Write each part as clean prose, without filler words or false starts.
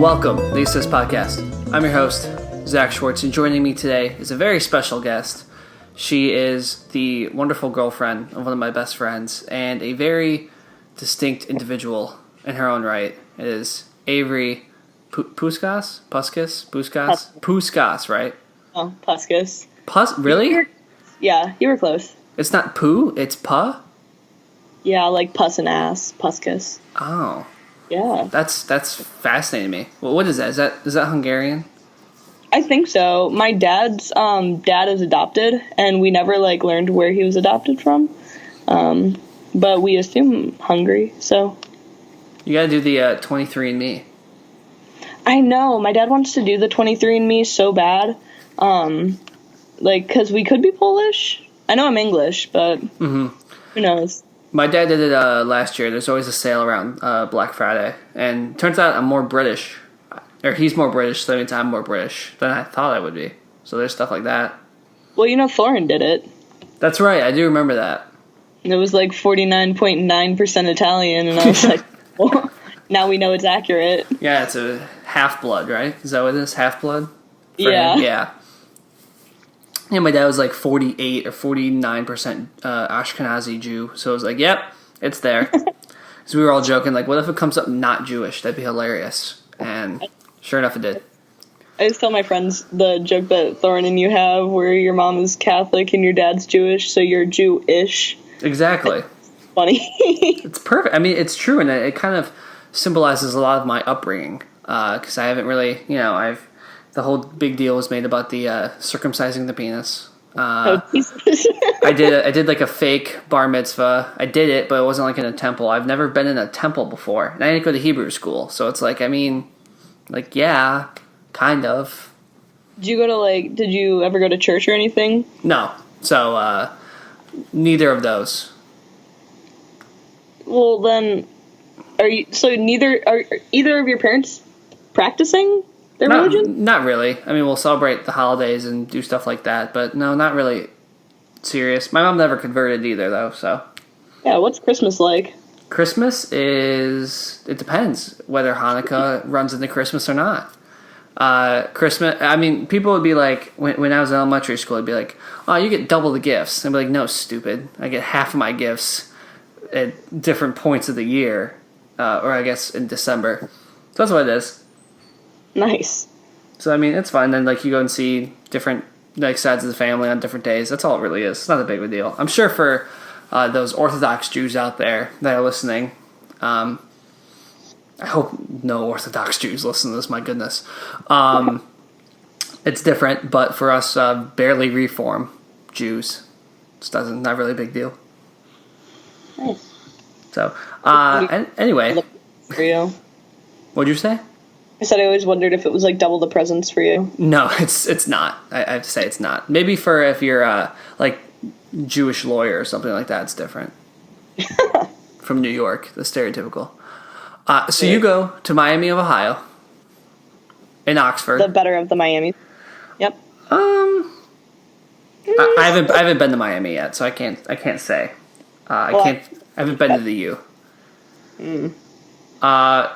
Welcome to the Assist Podcast. I'm your host, Zach Schwartz, and joining me today is a very special guest. She is the wonderful girlfriend of one of my best friends and a very distinct individual in her own right. It is Avery Puskas, right? Oh, Puskas. Really? You were close. It's not poo, it's puh? Yeah, like puss and ass, Puskas. Oh. Yeah. That's fascinating to me. Well, what is that? Is that Hungarian? I think so. My dad's dad is adopted, and we never learned where he was adopted from. But we assume Hungary, so. You gotta do the 23andMe. I know. My dad wants to do the 23andMe so bad. Because we could be Polish. I know I'm English, but who knows? My dad did it last year. There's always a sale around Black Friday. And turns out I'm more British. Or he's more British, so that means I'm more British than I thought I would be. So there's stuff like that. Well, Thorin did it. That's right. I do remember that. And it was 49.9% Italian, and I was like, well, now we know it's accurate. Yeah, it's a half-blood, right? Is that what it is? Half-blood? Yeah. Yeah. Yeah, my dad was 48 or 49% Ashkenazi Jew. So I was like, yep, it's there. So we were all joking, what if it comes up not Jewish? That'd be hilarious. And sure enough, it did. I just tell my friends the joke that Thorin and you have where your mom is Catholic and your dad's Jewish, so you're Jew-ish. Exactly. It's funny. It's perfect. I mean, it's true, and it kind of symbolizes a lot of my upbringing. Because I haven't really, the whole big deal was made about the circumcising the penis. I did a fake bar mitzvah. I did it, but it wasn't in a temple. I've never been in a temple before, and I didn't go to Hebrew school, so it's yeah, kind of. Did you go to did you ever go to church or anything? No, so neither of those. Well, then, are either of your parents practicing their religion? Not really. I mean, we'll celebrate the holidays and do stuff like that, but no, not really serious. My mom never converted either, though, so. Yeah, what's Christmas like? Christmas it depends whether Hanukkah runs into Christmas or not. Christmas, I mean, people would be when I was in elementary school, it'd be oh, you get double the gifts. I'd be no, stupid. I get half of my gifts at different points of the year, or I guess in December. So that's what it is. Nice. So, I mean, it's fun. Then, you go and see different, sides of the family on different days. That's all it really is. It's not a big of a deal. I'm sure for those Orthodox Jews out there that are listening, I hope no Orthodox Jews listen to this, my goodness. It's different, but for us barely Reform Jews, it's not really a big deal. Nice. So, anyway. For you. What'd you say? I said I always wondered if it was double the presents for you. No, it's not. I have to say it's not. Maybe for if you're Jewish lawyer or something like that, it's different. From New York, the stereotypical. So you go to Miami of Ohio, in Oxford. The better of the Miami. Yep. I haven't been to Miami yet, so I can't say. I haven't been to the U.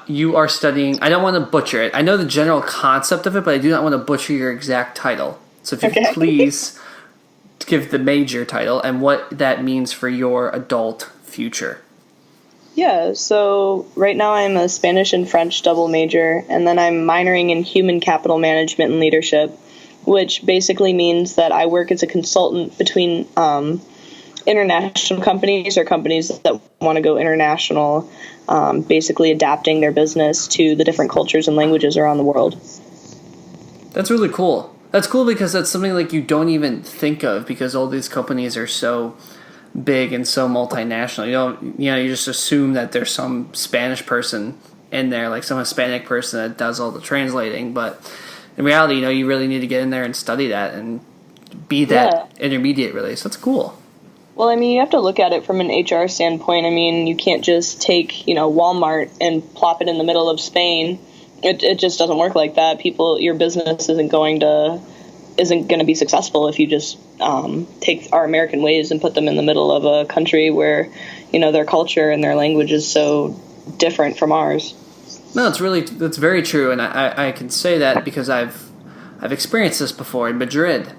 You are studying. I don't want to butcher it. I know the general concept of it, but I do not want to butcher your exact title. So if you could please give the major title and what that means for your adult future. Yeah, so right now I'm a Spanish and French double major, and then I'm minoring in human capital management and leadership, which basically means that I work as a consultant between international companies or companies that want to go international, basically adapting their business to the different cultures and languages around the world. That's really cool. That's cool because that's something you don't even think of because all these companies are so big and so multinational. You just assume that there's some Spanish person in there, some Hispanic person that does all the translating, but in reality, you really need to get in there and study that and be that intermediate, really. So that's cool. Well, I mean, you have to look at it from an HR standpoint. I mean, you can't just take, Walmart and plop it in the middle of Spain. It just doesn't work like that. Your business isn't going to be successful if you just take our American ways and put them in the middle of a country where, their culture and their language is so different from ours. No, that's very true, and I can say that because I've experienced this before in Madrid.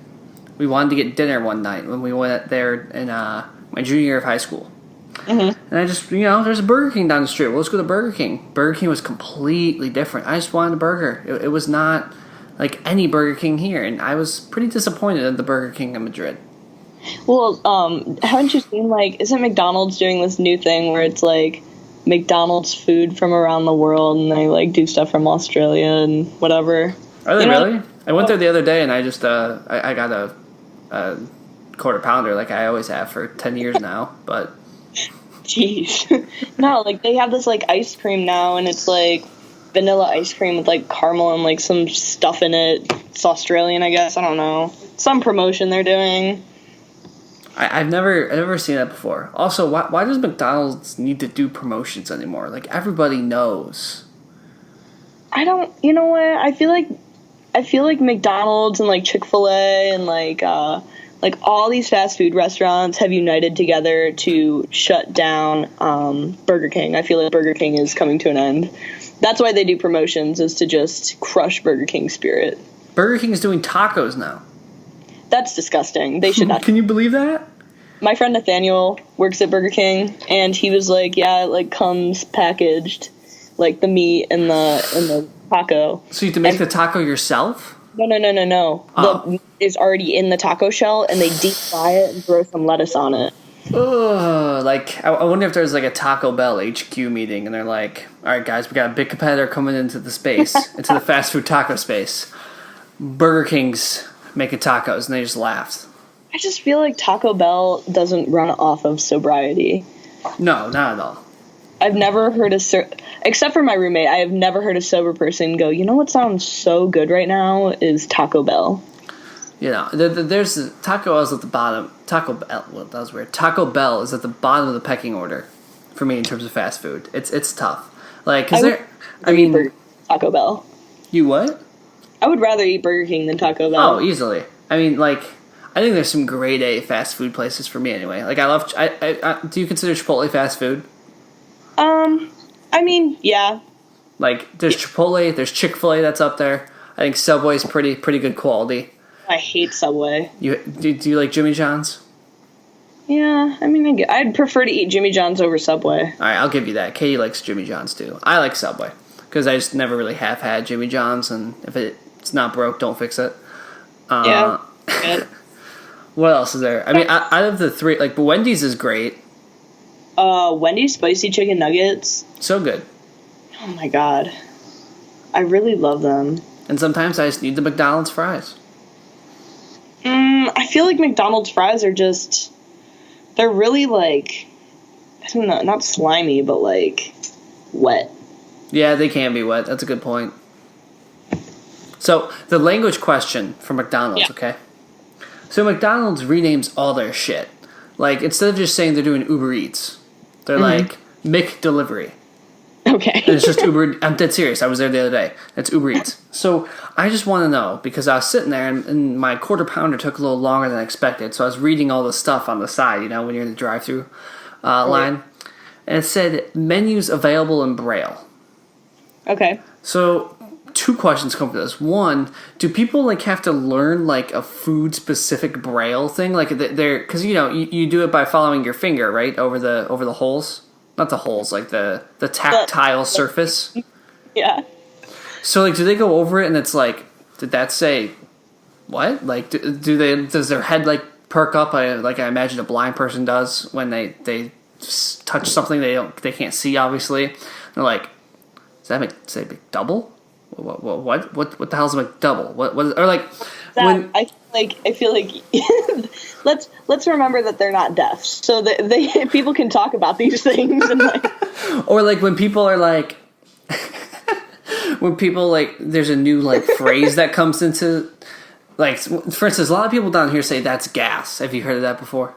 We wanted to get dinner one night when we went there in my junior year of high school. Mm-hmm. And I just, there's a Burger King down the street. Well, let's go to Burger King. Burger King was completely different. I just wanted a burger. It was not like any Burger King here, and I was pretty disappointed at the Burger King in Madrid. Well, haven't you seen, isn't McDonald's doing this new thing where it's, McDonald's food from around the world, and they, do stuff from Australia and whatever? Are they really? I went there the other day, and I just, I got a quarter pounder like I always have for 10 years now, but... Jeez. No, they have this, ice cream now, and it's, vanilla ice cream with, caramel and, some stuff in it. It's Australian, I guess. I don't know. Some promotion they're doing. I've never seen that before. Also, why does McDonald's need to do promotions anymore? Everybody knows. I don't... You know what? I feel like McDonald's and, Chick-fil-A and, all these fast food restaurants have united together to shut down Burger King. I feel like Burger King is coming to an end. That's why they do promotions, is to just crush Burger King's spirit. Burger King is doing tacos now. That's disgusting. They should not. Can you believe that? My friend Nathaniel works at Burger King, and he was like, yeah, it comes packaged, the meat and the taco. So you have to make the taco yourself? No. Oh. The meat is already in the taco shell, and they deep fry it and throw some lettuce on it. Ugh, I wonder if there's a Taco Bell HQ meeting, and they're like, all right, guys, we got a big competitor coming into the space, into the fast food taco space. Burger King's making tacos, and they just laughed. I just feel like Taco Bell doesn't run off of sobriety. No, not at all. I've never heard except for my roommate, I have never heard a sober person go, you know what sounds so good right now is Taco Bell. There's Taco Bell's at the bottom. Taco Bell, well, that was weird. Taco Bell is at the bottom of the pecking order for me in terms of fast food. It's tough. Taco Bell. You what? I would rather eat Burger King than Taco Bell. Oh, easily. I think there's some grade A fast food places for me anyway. I love. Do you consider Chipotle fast food? Yeah. There's Chipotle, there's Chick-fil-A that's up there. I think Subway's pretty good quality. I hate Subway. Do you like Jimmy John's? Yeah, I'd prefer to eat Jimmy John's over Subway. All right, I'll give you that. Katie likes Jimmy John's too. I like Subway because I just never really have had Jimmy John's, and if it's not broke, don't fix it. Yeah. What else is there? Out of the three, Wendy's is great. Wendy's spicy chicken nuggets. So good. Oh my god. I really love them. And sometimes I just need the McDonald's fries. I feel like McDonald's fries are just... They're really, I don't know, not slimy, but, wet. Yeah, they can be wet. That's a good point. So, the language question for McDonald's, okay? So, McDonald's renames all their shit. Instead of just saying they're doing Uber Eats, they're McDelivery. Okay. And it's just Uber. I'm dead serious. I was there the other day. It's Uber Eats. So I just want to know, because I was sitting there and my quarter pounder took a little longer than I expected. So I was reading all the stuff on the side, when you're in the drive-through line. And it said menus available in Braille. Okay. So 2 questions come from this. One, do people have to learn a food specific Braille thing? They're, because you do it by following your finger, right? Over the holes. Not the holes, the tactile surface. Yeah. So, do they go over it and it's did that say what? Does their head, perk up? I imagine a blind person does when they touch something they can't see, obviously. They're like, does that say McDouble? What the hell's a McDouble? I feel like let's remember that they're not deaf, so that they people can talk about these things. And or when people are when people there's a new phrase that comes into for instance, a lot of people down here say that's gas. Have you heard of that before?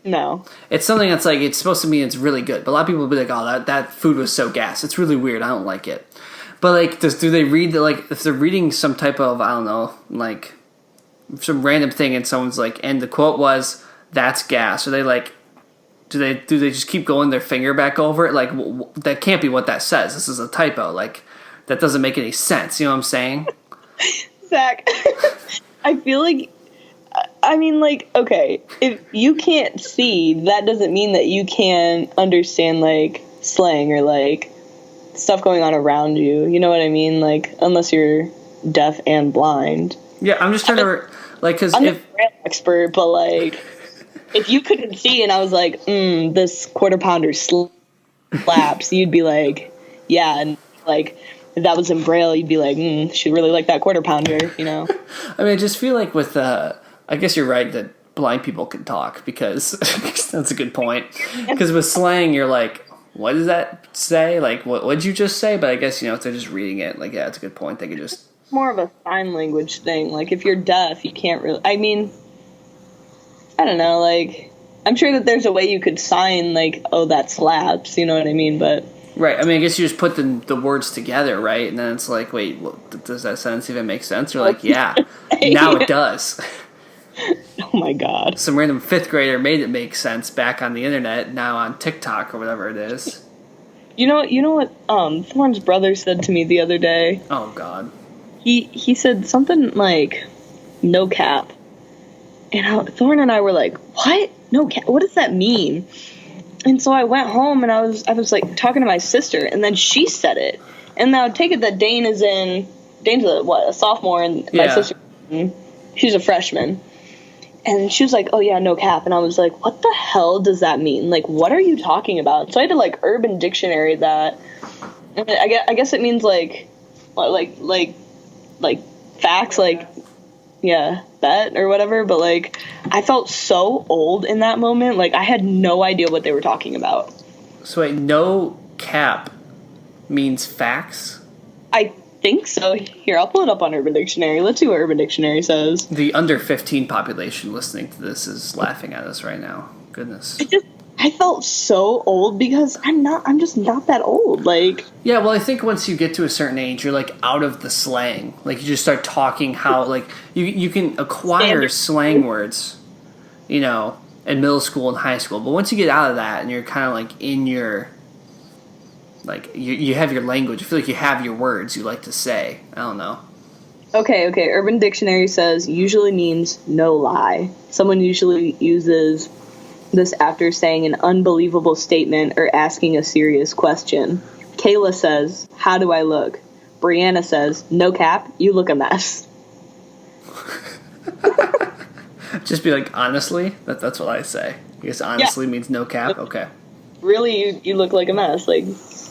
No. It's something that's it's supposed to mean it's really good, but a lot of people will be like, oh, that food was so gas. It's really weird. I don't like it. But do they read if they're reading some type of, I don't know, some random thing and someone's and the quote was, that's gas. Are they do they just keep going their finger back over it? Like, that can't be what that says. This is a typo. Like, that doesn't make any sense. You know what I'm saying? Zach, I feel like, I mean, like, okay, if you can't see, that doesn't mean that you can't understand, like, slang or, like, stuff going on around you. You know what I mean? Like, unless you're deaf and blind. Yeah, I'm just trying to, like, because I'm not a Braille expert, but, like, if you couldn't see and I was like, this quarter pounder slaps, you'd be like, yeah, and, like, if that was in Braille, you'd be like, she really like that quarter pounder, you know? I mean, I just feel like with, I guess you're right that blind people can talk, because that's a good point. Because with slang, you're like, what does that say? Like, what did you just say? But I guess, if they're just reading it, like, yeah, it's a good point. They could just... It's more of a sign language thing. Like, if you're deaf, you can't really... I mean, I don't know, like, I'm sure that there's a way you could sign, like, oh, that slaps, you know what I mean? But... Right. I mean, I guess you just put the words together, right? And then it's like, wait, does that sentence even make sense? You're like, yeah, now it does. Oh my god. Some random 5th grader made it make sense back on the internet, now on TikTok or whatever it is. You know what Thorne's brother said to me the other day? Oh god. He said something like, no cap. And Thorne and I were like, what? No cap? What does that mean? And so I went home and I was like talking to my sister, and then she said it. And now take it that Dane's a sophomore, and my sister, she's a freshman. And she was like, oh yeah, no cap. And I was like, what the hell does that mean? Like, what are you talking about? So I had to like Urban Dictionary that. And I guess it means like facts, like, yeah, that or whatever. But like, I felt so old in that moment. Like, I had no idea what they were talking about. So wait, no cap means facts? I think so. Here, I'll pull it up on Urban Dictionary. Let's see what Urban Dictionary says. The under 15 population listening to this is laughing at us right now. Goodness. I felt so old because I'm just not that old. Like, yeah, well, I think once you get to a certain age, you're like out of the slang. Like, you just start talking how, like, you can acquire slang words, in middle school and high school. But once you get out of that and you're kind of like in your, like, you have your language. I feel like you have your words you like to say. I don't know. Okay. Urban Dictionary says usually means no lie. Someone usually uses this after saying an unbelievable statement or asking a serious question. Kayla says, how do I look? Brianna says, no cap, you look a mess. Just be like, honestly? That's what I say. I guess honestly means no cap? Okay. Really, you look like a mess, like,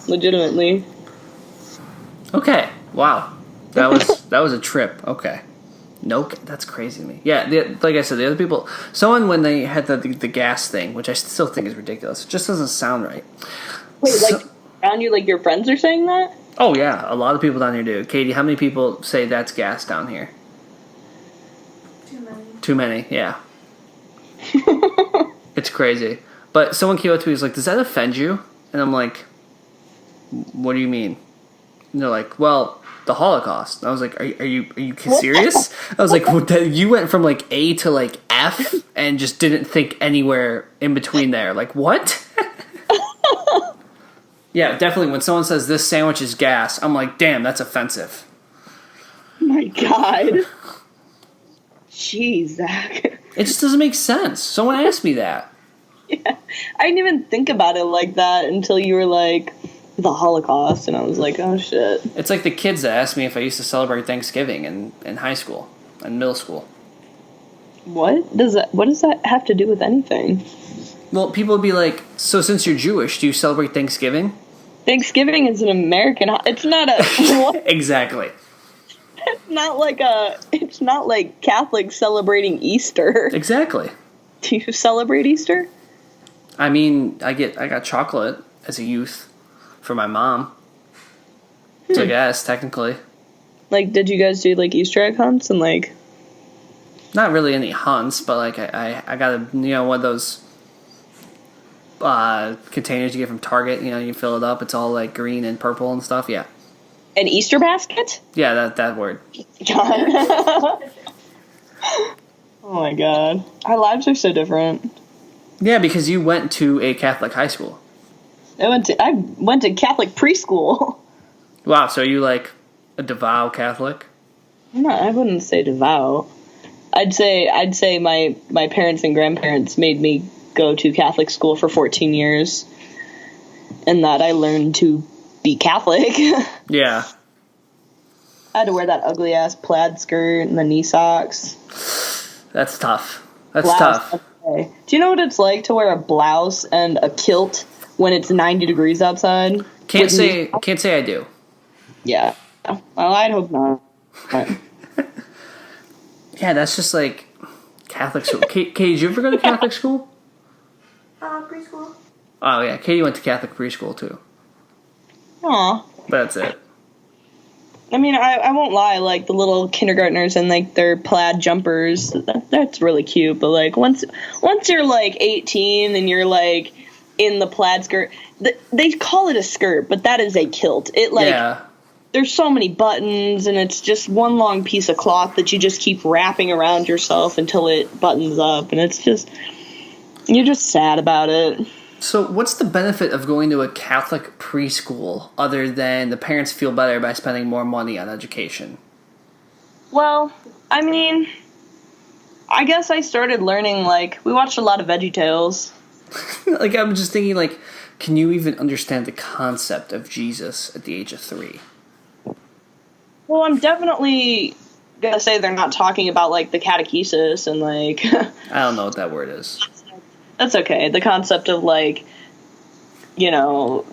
legitimately. Okay. Wow. That was a trip. Okay. No, that's crazy to me. Yeah, like I said, the other people... Someone, when they had the gas thing, which I still think is ridiculous, it just doesn't sound right. Wait, like, around you, like, your friends are saying that? Oh, yeah. A lot of people down here do. Katie, how many people say that's gas down here? Too many, yeah. It's crazy. But someone came up to me and was like, does that offend you? And I'm like, what do you mean? And they're like, well... the Holocaust. And I was like, are you serious? I was like, you went from like A to like F and just didn't think anywhere in between there. Like, what? Yeah, definitely. When someone says this sandwich is gas, I'm like, damn, that's offensive. Oh my god. Jeez, Zach. It just doesn't make sense. Someone asked me that. Yeah, I didn't even think about it like that until you were like, the Holocaust, and I was like, oh shit. It's like the kids that asked me if I used to celebrate Thanksgiving in high school and middle school. What does that have to do with anything? Well, people would be like, so since you're Jewish, do you celebrate Thanksgiving? Thanksgiving is an American... It's not a... Exactly. It's not like Catholics celebrating Easter. Exactly. Do you celebrate Easter? I mean, I got chocolate as a youth for my mom. So I guess, technically. Like, did you guys do, like, Easter egg hunts and, like... Not really any hunts, but, like, I got one of those containers you get from Target. You fill it up. It's all, like, green and purple and stuff. Yeah. An Easter basket? Yeah, that word. God. Oh, my God. Our lives are so different. Yeah, because you went to a Catholic high school. I went to Catholic preschool. Wow, so are you like a devout Catholic? No, I wouldn't say devout. I'd say my parents and grandparents made me go to Catholic school for 14 years, and that I learned to be Catholic. Yeah. I had to wear that ugly ass plaid skirt and the knee socks. That's tough. Do you know what it's like to wear a blouse and a kilt when it's 90 degrees outside? Can't say I do. Yeah. Well, I'd hope not. Yeah, that's just like Catholic school. Katie, did you ever go to Catholic school? Preschool. Oh yeah, Katie went to Catholic preschool too. Aw. But that's it. I mean, I won't lie, like, the little kindergartners and, like, their plaid jumpers, that's really cute, but, like, once you're, like, 18 and you're, like, in the plaid skirt, they call it a skirt, but that is a kilt. It, like, Yeah. There's so many buttons, and it's just one long piece of cloth that you just keep wrapping around yourself until it buttons up, and it's just, you're just sad about it. So what's the benefit of going to a Catholic preschool other than the parents feel better by spending more money on education? Well, I mean, I guess I started learning, like, we watched a lot of VeggieTales. Like, I'm just thinking, like, can you even understand the concept of Jesus at the age of 3? Well, I'm definitely gonna say they're not talking about, like, the catechesis and, like... I don't know what that word is. That's okay. The concept of, like, you know,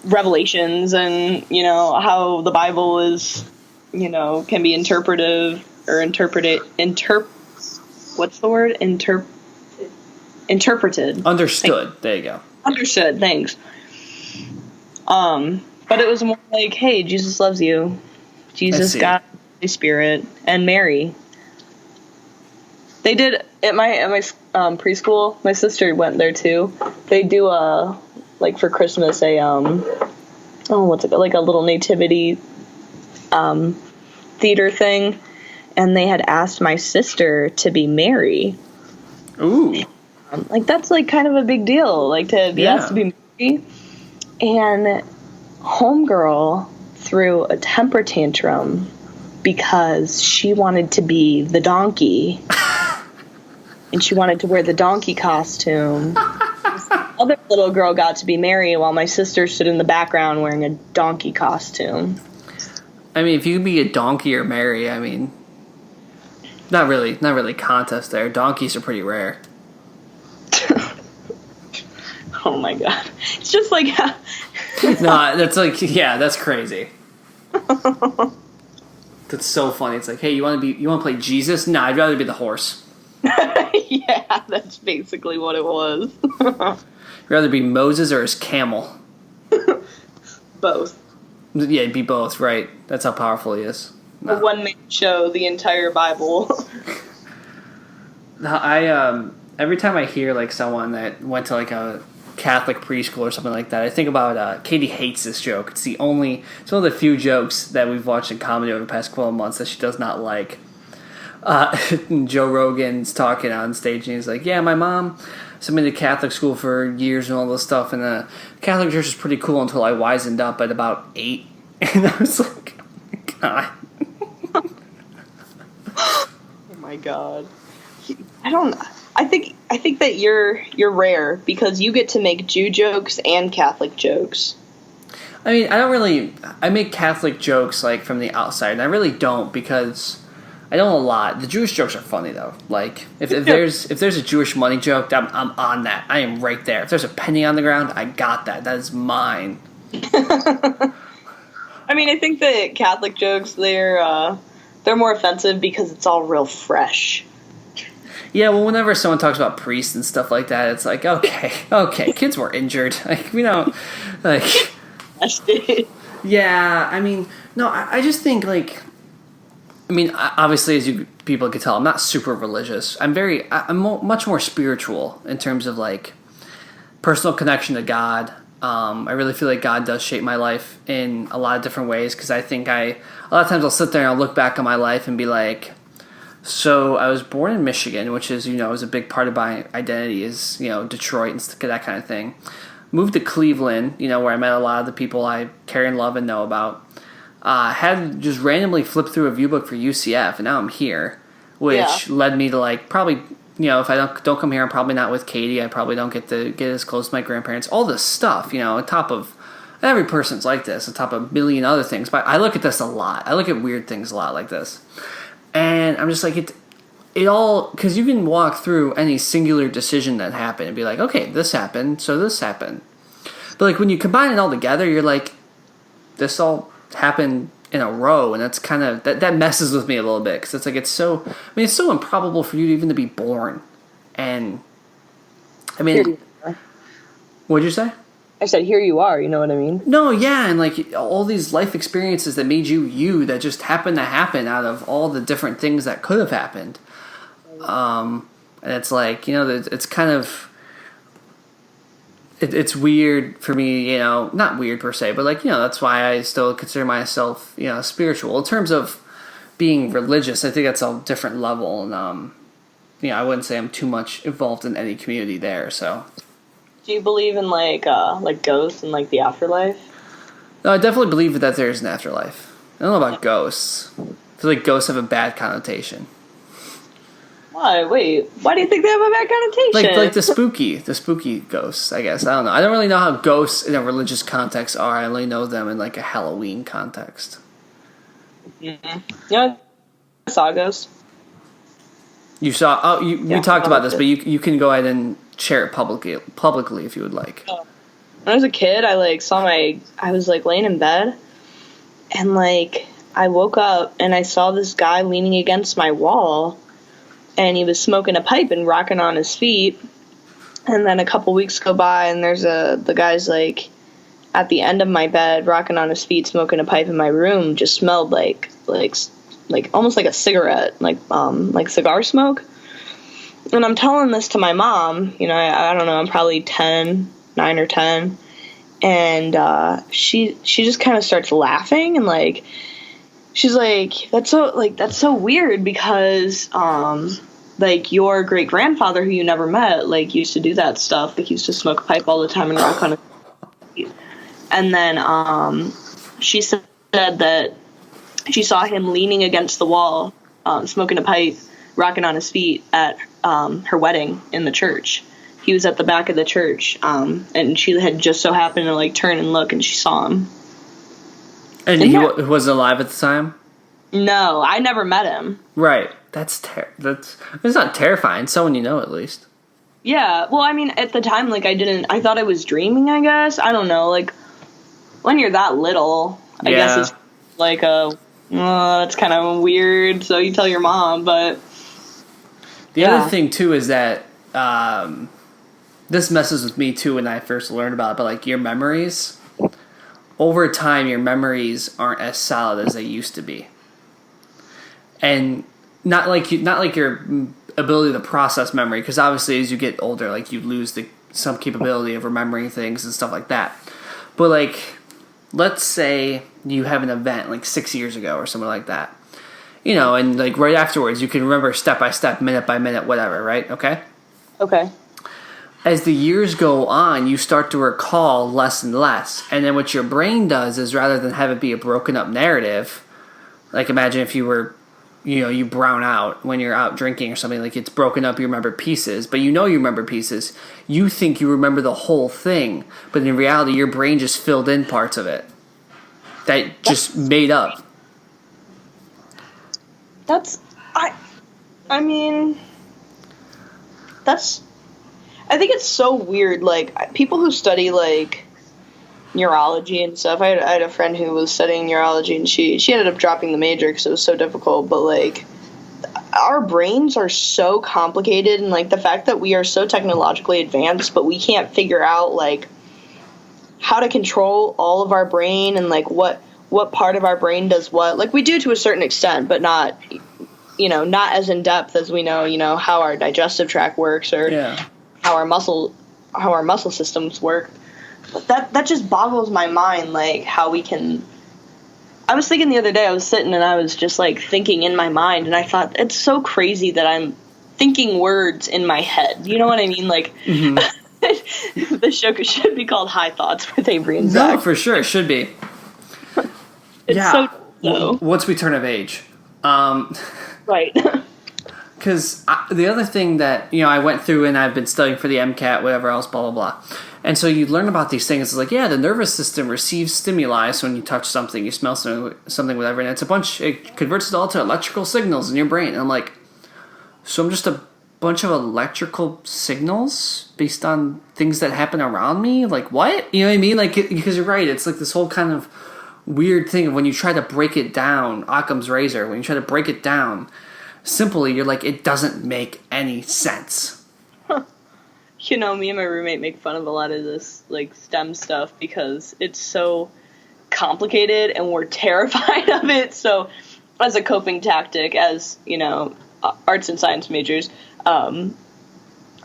revelations and, you know, how the Bible is, you know, can be interpretive or what's the word? Interpreted. Understood. There you go. Understood. Thanks. But it was more like, hey, Jesus loves you. Jesus, God, Holy Spirit, and Mary. They did at my preschool. My sister went there too. They do like for Christmas what's it called? Like a little nativity theater thing, and they had asked my sister to be Mary. Ooh. Like that's like kind of a big deal, like to be asked to be Mary. And homegirl threw a temper tantrum because she wanted to be the donkey. And she wanted to wear the donkey costume. Other little girl got to be Mary while my sister stood in the background wearing a donkey costume. I mean, if you could be a donkey or Mary, I mean, not really contest there. Donkeys are pretty rare. Oh my god. It's just like... No, that's like, yeah, that's crazy. That's so funny. It's like, hey, you want to play Jesus? Nah, I'd rather be the horse. Yeah, that's basically what it was. You'd rather be Moses or his camel? Both. Yeah, it'd be both, right? That's how powerful he is. No. A one-man show, the entire Bible. Every time I hear like someone that went to like a Catholic preschool or something like that, I think about Katie hates this joke. It's one of the few jokes that we've watched in comedy over the past 12 months that she does not like. Joe Rogan's talking on stage and he's like, yeah, my mom sent me to Catholic school for years and all this stuff, and the Catholic church is pretty cool until I wisened up at about 8. And I was like, oh my god. Oh my god. I think that you're rare because you get to make Jew jokes and Catholic jokes. I mean, I make Catholic jokes like from the outside, and I really don't because I don't a lot. The Jewish jokes are funny though. Like if there's a Jewish money joke, I'm on that. I am right there. If there's a penny on the ground, I got that. That is mine. I mean, I think that Catholic jokes they're more offensive because it's all real fresh. Yeah, well, whenever someone talks about priests and stuff like that, it's like, okay, kids were injured. Like, we don't, like... Yeah, I mean, no, I just think, like... I mean, obviously, as you people can tell, I'm not super religious. I'm much more spiritual in terms of, like, personal connection to God. I really feel like God does shape my life in a lot of different ways, because I think a lot of times I'll sit there and I'll look back on my life and be like... So I was born in Michigan, which is, is a big part of my identity is, Detroit and that kind of thing. Moved to Cleveland, where I met a lot of the people I care and love and know about. Had just randomly flipped through a viewbook for UCF, and now I'm here, which led me to probably, if I don't come here, I'm probably not with Katie. I probably don't get to get as close to my grandparents. All this stuff, on top of every person's like this, on top of a million other things. But I look at this a lot. I look at weird things a lot like this. And I'm just like, it all, because you can walk through any singular decision that happened and be like, okay, this happened, so this happened. But when you combine it all together, you're like, this all happened in a row, and that's kind of, that messes with me a little bit, because it's so improbable for you even to be born. And, what'd you say? I said, here you are, you know what I mean? No, yeah, and all these life experiences that made you that just happened to happen out of all the different things that could have happened. And it's it's kind of, it's weird for me, not weird per se, but that's why I still consider myself, spiritual. In terms of being religious, I think that's a different level, and, I wouldn't say I'm too much involved in any community there, so... Do you believe in ghosts and the afterlife? No, I definitely believe that there's an afterlife. I don't know about ghosts. I feel like ghosts have a bad connotation. Why? Wait, why do you think they have a bad connotation? Like the spooky ghosts, I guess. I don't know. I don't really know how ghosts in a religious context are. I only know them in a Halloween context. Mm-hmm. I saw a ghost. You saw? Oh, we talked about this, but you can go ahead and share it publicly if you would like. When I was a kid, I was laying in bed, and I woke up and I saw this guy leaning against my wall, and he was smoking a pipe and rocking on his feet. And then a couple weeks go by, and the guy's at the end of my bed, rocking on his feet, smoking a pipe in my room. Just smelled like almost like a cigarette, like cigar smoke. And I'm telling this to my mom, I don't know, I'm probably 9 or 10, and she just kind of starts laughing, and she's like, that's so weird, because your great grandfather, who you never met, used to do that stuff. He used to smoke a pipe all the time and rock on his feet. And then she said that she saw him leaning against the wall, smoking a pipe, rocking on his feet at her wedding in the church. He was at the back of the church, and she had just so happened to turn and look, and she saw him. And he was alive at the time? No, I never met him. Right. It's not terrifying. Someone you know, at least. Yeah. Well, at the time, I thought I was dreaming, I guess. I don't know. When you're that little, I guess it's that's kind of weird, so you tell your mom, but... The other thing, too, is that this messes with me, too, when I first learned about it, but, your memories, over time, your memories aren't as solid as they used to be. And not like your ability to process memory, because obviously as you get older, you lose some capability of remembering things and stuff like that. But, let's say you have an event, 6 years ago or something like that. And right afterwards, you can remember step by step, minute by minute, whatever, right? Okay? Okay. As the years go on, you start to recall less and less. And then what your brain does is, rather than have it be a broken up narrative, imagine if you were, you brown out when you're out drinking or something, it's broken up, you remember pieces, but you remember pieces. You think you remember the whole thing, but in reality, your brain just filled in parts of it that just made up. I think it's so weird, people who study, neurology and stuff. I had a friend who was studying neurology, and she ended up dropping the major because it was so difficult, but, our brains are so complicated, and, the fact that we are so technologically advanced, but we can't figure out, how to control all of our brain, and, what part of our brain does what. We do to a certain extent, but not, not as in depth as we know, how our digestive tract works, or how our muscle systems work. But that just boggles my mind, how we can I was thinking the other day, I was sitting and I was just like thinking in my mind, and I thought, it's so crazy that I'm thinking words in my head. You know what I mean? Like, the show should be called High Thoughts with Avery and Zach. No, for sure, it should be. It's so once we turn of age. Right. Because the other thing that, I went through and I've been studying for the MCAT, whatever else, blah, blah, blah. And so you learn about these things. It's like, the nervous system receives stimuli. So when you touch something, you smell something, whatever. And it converts it all to electrical signals in your brain. And I'm like, so I'm just a bunch of electrical signals based on things that happen around me? Like, what? You know what I mean? Like, because you're right. It's like this whole kind of weird thing of when you try to break it down, Occam's razor, when you try to break it down, simply, you're like, it doesn't make any sense. Me and my roommate make fun of a lot of this, like, STEM stuff because it's so complicated and we're terrified of it. So, as a coping tactic, as, arts and science majors,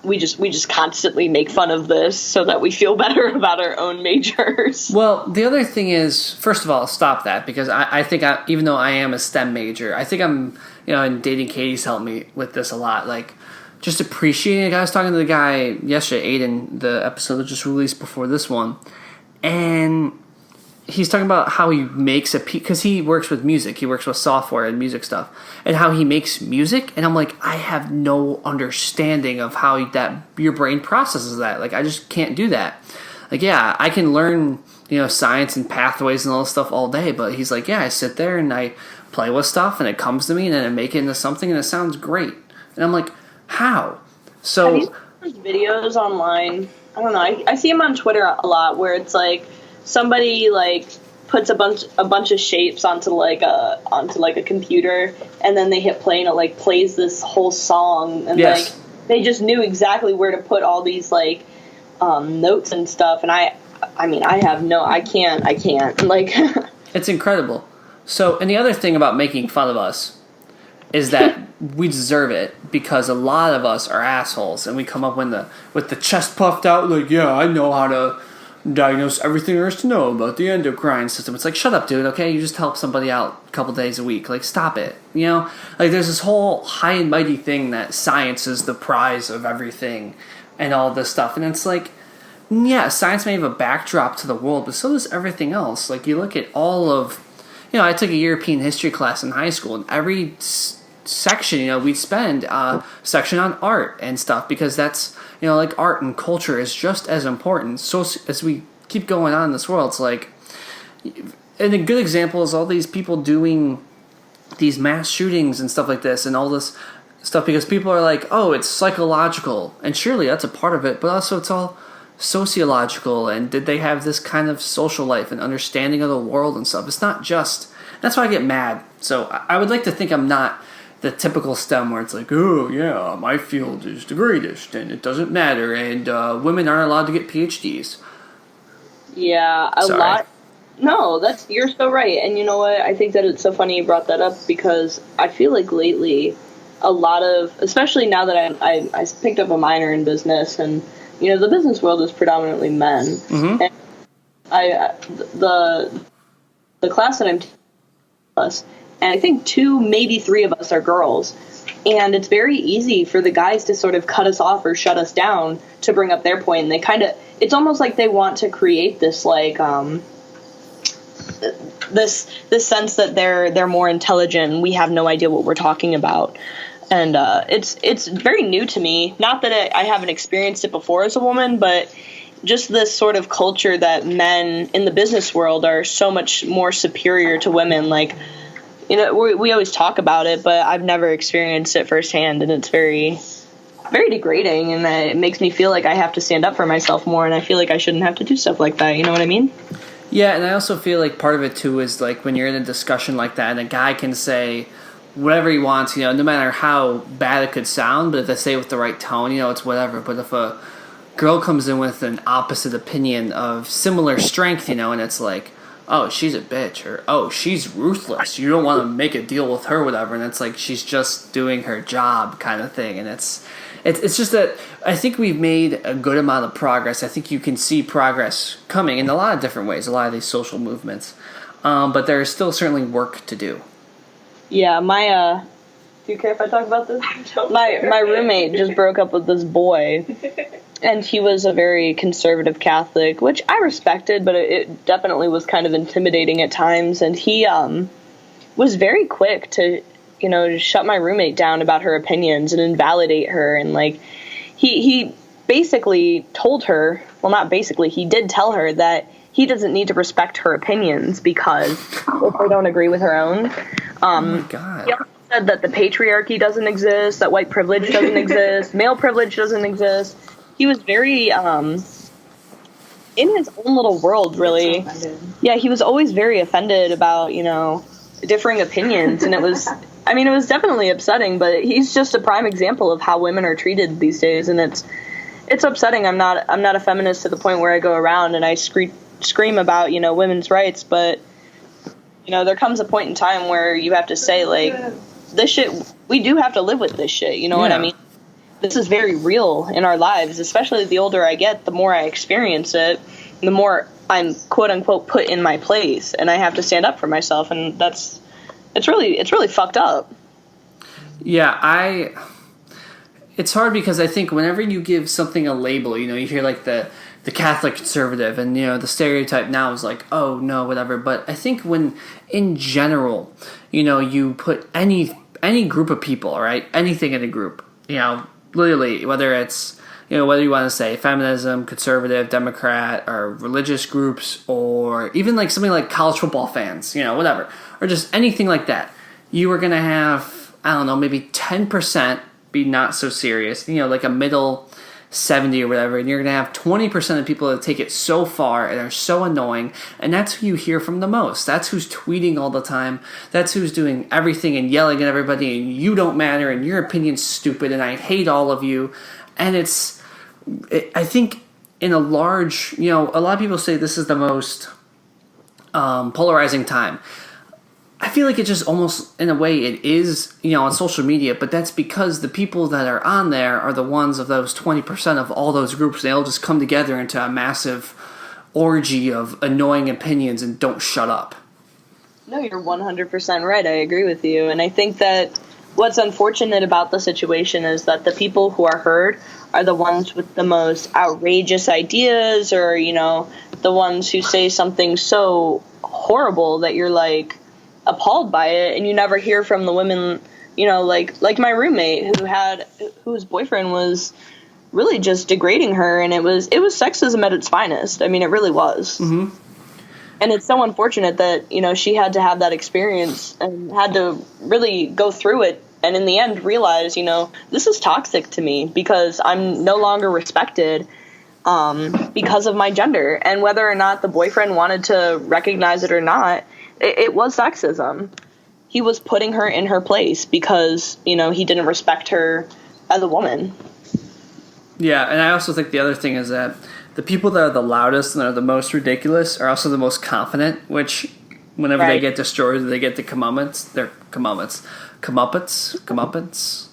we just constantly make fun of this so that we feel better about our own majors. Well, the other thing is, first of all, stop that, because I think even though I am a STEM major, I think I'm, and dating Katie's helped me with this a lot, like, just appreciating it. I was talking to the guy yesterday, Aiden, the episode that just released before this one, and he's talking about how he makes because he works with music, he works with software and music stuff, and how he makes music, and I'm like, I have no understanding of how that your brain processes that. Like, I just can't do that. Like, I can learn, science and pathways and all this stuff all day, but he's like, I sit there and I play with stuff and it comes to me and then I make it into something and it sounds great. And I'm like, how? So, have you seen videos online? I don't know. I see them on Twitter a lot where it's like somebody like puts a bunch of shapes onto a computer, and then they hit play and it like plays this whole song, and like they just knew exactly where to put all these like notes and stuff. And I can't like. It's incredible. So, and the other thing about making fun of us is that we deserve it, because a lot of us are assholes and we come up with the chest puffed out, like, I know how to diagnose everything there is to know about the endocrine system. It's like, shut up, dude, okay? You just help somebody out a couple days a week. Like, stop it. Like, there's this whole high and mighty thing that science is the prize of everything and all this stuff. And it's like, science may have a backdrop to the world, but so does everything else. Like, you look at all of, I took a European history class in high school, and every section, we'd spend a section on art and stuff, because that's, like, art and culture is just as important. So as we keep going on in this world, it's like, and a good example is all these people doing these mass shootings and stuff like this and all this stuff, because people are like, oh, it's psychological, and surely that's a part of it, but also it's all sociological, and did they have this kind of social life and understanding of the world and stuff. It's not just, that's why I get mad. So I would like to think I'm not the typical STEM where it's like, oh yeah, my field is the greatest and it doesn't matter, and women aren't allowed to get PhDs. Yeah, a lot. No, you're so right. And you know what? I think that it's so funny you brought that up, because I feel like lately a lot of, especially now that I picked up a minor in business, and the business world is predominantly men. Mm-hmm. And the class that I'm taking, and I think 2, maybe 3 of us are girls. And it's very easy for the guys to sort of cut us off or shut us down to bring up their point. And it's almost like they want to create this like this sense that they're more intelligent and we have no idea what we're talking about. And it's very new to me. Not that I haven't experienced it before as a woman, but just this sort of culture that men in the business world are so much more superior to women. Like, we always talk about it, but I've never experienced it firsthand, and it's very, very degrading, and it makes me feel like I have to stand up for myself more, and I feel like I shouldn't have to do stuff like that. You know what I mean? Yeah, and I also feel like part of it, too, is like when you're in a discussion like that, and a guy can say whatever he wants, no matter how bad it could sound, but if they say it with the right tone, it's whatever. But if a girl comes in with an opposite opinion of similar strength, and it's like, oh, she's a bitch, or oh, she's ruthless, you don't want to make a deal with her, whatever, and it's like she's just doing her job kind of thing. And it's just that I think we've made a good amount of progress. I think you can see progress coming in a lot of different ways, a lot of these social movements. but there is still certainly work to do. Yeah, do you care if I talk about this? My roommate just broke up with this boy, and he was a very conservative Catholic, which I respected, but it definitely was kind of intimidating at times, and he was very quick to, shut my roommate down about her opinions and invalidate her, and, like, he basically told her, well, not basically, he did tell her that he doesn't need to respect her opinions because if they don't agree with her own. Oh my God. He also said that the patriarchy doesn't exist, that white privilege doesn't exist, male privilege doesn't exist. He was very in his own little world, really. So yeah, he was always very offended about, differing opinions, and it was definitely upsetting, but he's just a prime example of how women are treated these days, and it's upsetting. I'm not a feminist to the point where I go around and I scream about, women's rights, but there comes a point in time where you have to say, like, this shit, we do have to live with this shit, you know what I mean? This is very real in our lives, especially the older I get, the more I experience it, the more I'm quote unquote put in my place, and I have to stand up for myself, and it's really fucked up. Yeah, it's hard because I think whenever you give something a label, you hear like the Catholic conservative, and the stereotype now is like, oh no, whatever. But I think when in general, you put any group of people, right, anything in a group, literally, whether it's whether you want to say feminism, conservative, Democrat, or religious groups, or even like something like college football fans, whatever, or just anything like that, you are gonna have, I don't know, maybe 10% be not so serious, like a middle 70 or whatever, and you're going to have 20% of people that take it so far and are so annoying, and that's who you hear from the most. That's who's tweeting all the time. That's who's doing everything and yelling at everybody, and you don't matter, and your opinion's stupid, and I hate all of you. And I think in a large, a lot of people say this is the most polarizing time. I feel like it just almost, in a way, it is, on social media, but that's because the people that are on there are the ones of those 20% of all those groups. They all just come together into a massive orgy of annoying opinions and don't shut up. No, you're 100% right. I agree with you. And I think that what's unfortunate about the situation is that the people who are heard are the ones with the most outrageous ideas, or, the ones who say something so horrible that you're like, appalled by it, and you never hear from the women, like my roommate whose boyfriend was really just degrading her, and it was sexism at its finest. I mean, it really was. Mm-hmm. And it's so unfortunate that she had to have that experience and had to really go through it, and in the end realize this is toxic to me because I'm no longer respected because of my gender, and whether or not the boyfriend wanted to recognize it or not, it was sexism. He was putting her in her place because, he didn't respect her as a woman. Yeah, and I also think the other thing is that the people that are the loudest and are the most ridiculous are also the most confident, which whenever they get destroyed, they get the comeuppance. They're comeuppance. Comeuppance?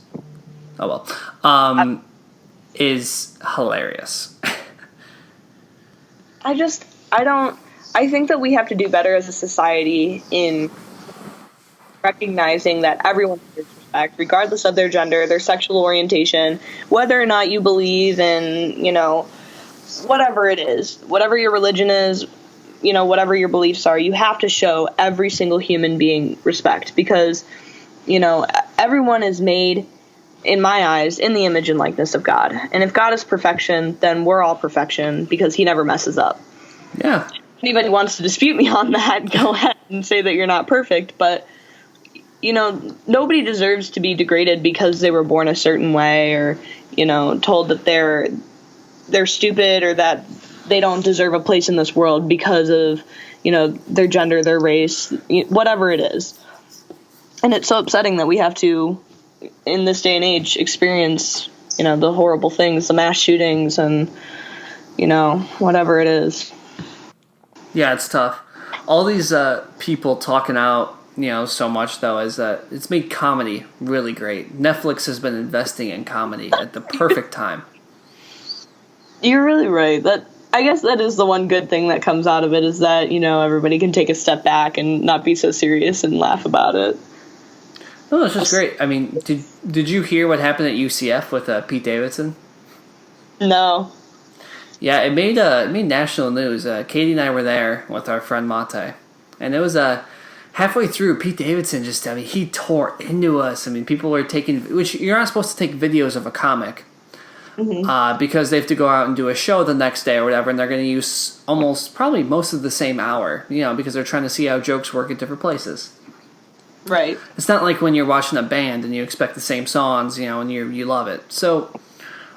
Oh, well. Is hilarious. I think that we have to do better as a society in recognizing that everyone deserves respect, regardless of their gender, their sexual orientation, whether or not you believe in, whatever it is, whatever your religion is, whatever your beliefs are, you have to show every single human being respect because, everyone is made, in my eyes, in the image and likeness of God. And if God is perfection, then we're all perfection because he never messes up. Yeah. Anybody wants to dispute me on that, go ahead and say that you're not perfect, but nobody deserves to be degraded because they were born a certain way, or told that they're stupid, or that they don't deserve a place in this world because of their gender, their race, whatever it is. And it's so upsetting that we have to, in this day and age, experience the horrible things, the mass shootings, and whatever it is. Yeah, it's tough. All these people talking out, so much, though, is that it's made comedy really great. Netflix has been investing in comedy at the perfect time. You're really right. I guess that is the one good thing that comes out of it, is that, everybody can take a step back and not be so serious and laugh about it. No, it's just great. I mean, did you hear what happened at UCF with Pete Davidson? No. Yeah, it made national news. Katie and I were there with our friend Mate, and it was halfway through. Pete Davidson he tore into us. I mean, people were which you're not supposed to take videos of a comic, because they have to go out and do a show the next day or whatever, and they're going to use probably most of the same hour, because they're trying to see how jokes work at different places. Right. It's not like when you're watching a band and you expect the same songs, and you love it. So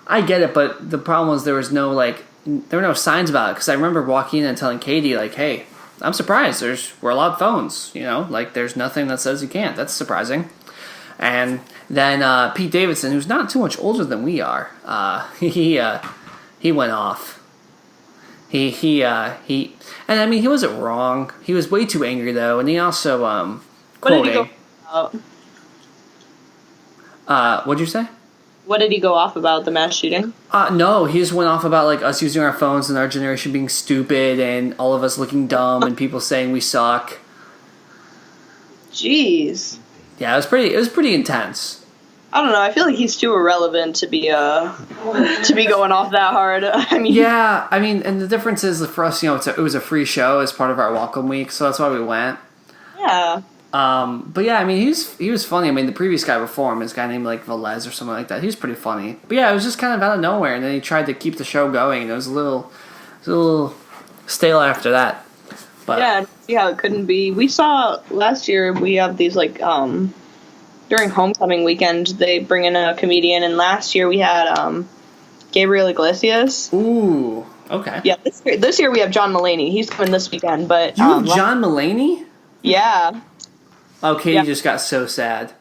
I get it, but the problem was there were no signs about it, because I remember walking in and telling Katie, like, hey, I'm surprised we're allowed phones, there's nothing that says you can't. That's surprising. And then Pete Davidson, who's not too much older than we are, he went off. He and I mean, he wasn't wrong. He was way too angry though, and he also What did he go about? What'd you say? What did he go off about, the mass shooting? No, he just went off about like us using our phones and our generation being stupid and all of us looking dumb and people saying we suck. Jeez. Yeah, it was pretty intense. I don't know. I feel like he's too irrelevant to be going off that hard. I mean, yeah. I mean, and the difference is for us, it was a free show as part of our welcome week, so that's why we went. Yeah. But yeah, I mean, he was funny. I mean, the previous guy before him, this guy named like Velez or something like that. He was pretty funny. But yeah, it was just kind of out of nowhere, and then he tried to keep the show going, and it was a little stale after that. But yeah, see how it couldn't be. We saw last year. We have these like during homecoming weekend, they bring in a comedian, and last year we had Gabriel Iglesias. Ooh, okay. Yeah, this year we have John Mulaney. He's coming this weekend, but you have John Mulaney? Yeah. Oh, Katie just got so sad.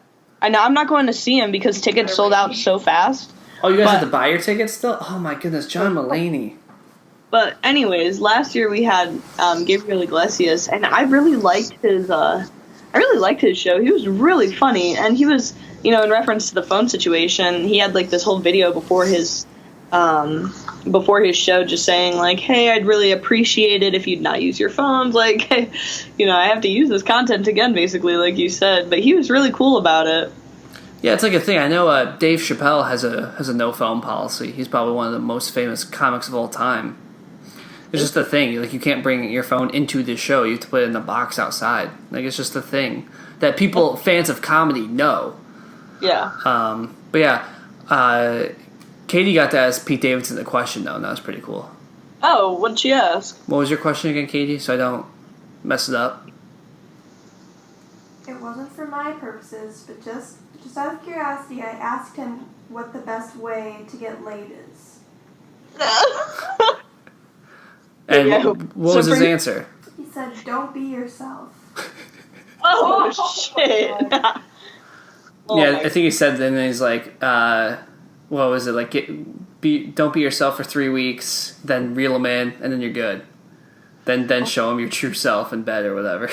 I know. I'm not going to see him because tickets sold out so fast. Oh, you guys have to buy your tickets still? Oh my goodness, John Mulaney. But anyways, last year we had Gabriel Iglesias, and I really liked his. Show. He was really funny, and he was, in reference to the phone situation, he had like this whole video before his show, just saying like, "Hey, I'd really appreciate it if you'd not use your phones. Like, hey, I have to use this content again, basically, like you said." But he was really cool about it. Yeah, it's like a thing. I know Dave Chappelle has a no phone policy. He's probably one of the most famous comics of all time. It's just a thing. Like, you can't bring your phone into the show. You have to put it in the box outside. Like, it's just a thing that fans of comedy know. Yeah. But yeah, Katie got to ask Pete Davidson the question, though, and that was pretty cool. Oh, what'd she ask? What was your question again, Katie, so I don't mess it up? It wasn't for my purposes, but just out of curiosity, I asked him what the best way to get laid is. And what was his answer? He said, "Don't be yourself." Oh, shit. I think he said, then he's like, what was it, like, don't be yourself for 3 weeks, then reel them in, and then you're good. Then show them your true self in bed or whatever.